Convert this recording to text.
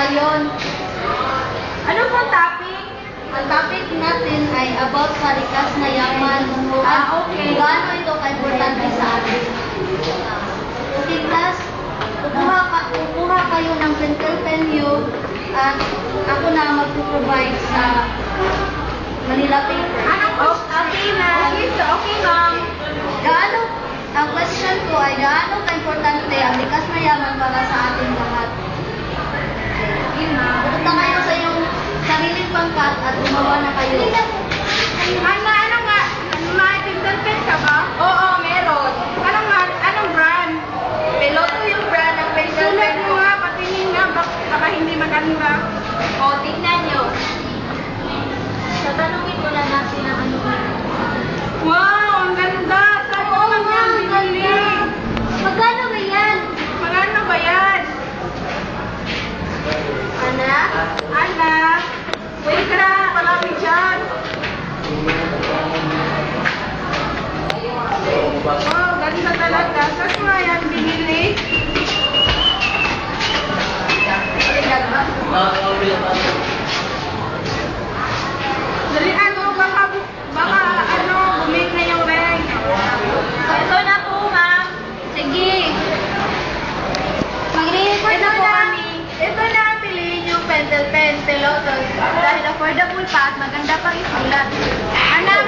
ngayon. Ano po topic? Ang topic natin ay about sa likas na yaman. At Okay. gaano ito ka-importante sa atin. Okay, class, kukuha kayo ng pen nyo at ako na magpo-provide sa Manila paper. Okay, ma'am. Okay, ma'am. Gaano, ang question ko ay gaano ka-importante ang likas na yaman para sa ating lahat. Okay, ma'am. Pupunta kayo sa iyong sariling pangkat at gumawa na kayo. Ano nga? May pencil pen ka ba? Oo, meron. Anong brand? Peloto yung brand ng pencil pen. Sulat mo nga, patingin nga, baka hindi maganda. O, tingnan nyo. Tatanungin ko na natin ang ano. Wow, ang ganda! Saan mo lang yan binili? Magkano ba yan? Magkano ba yan? Anak? Anak, wait ka, marami dyan. Wow, ganda talaga. Saan mo yan binili? Dali baka bumig na yung reg. Ito na po, ma'am. Sige. Mag-record na po kami. Ito na ang piliin yung pencil pen, Peloton. Dahil affordable pa at maganda pang isulat. Anak,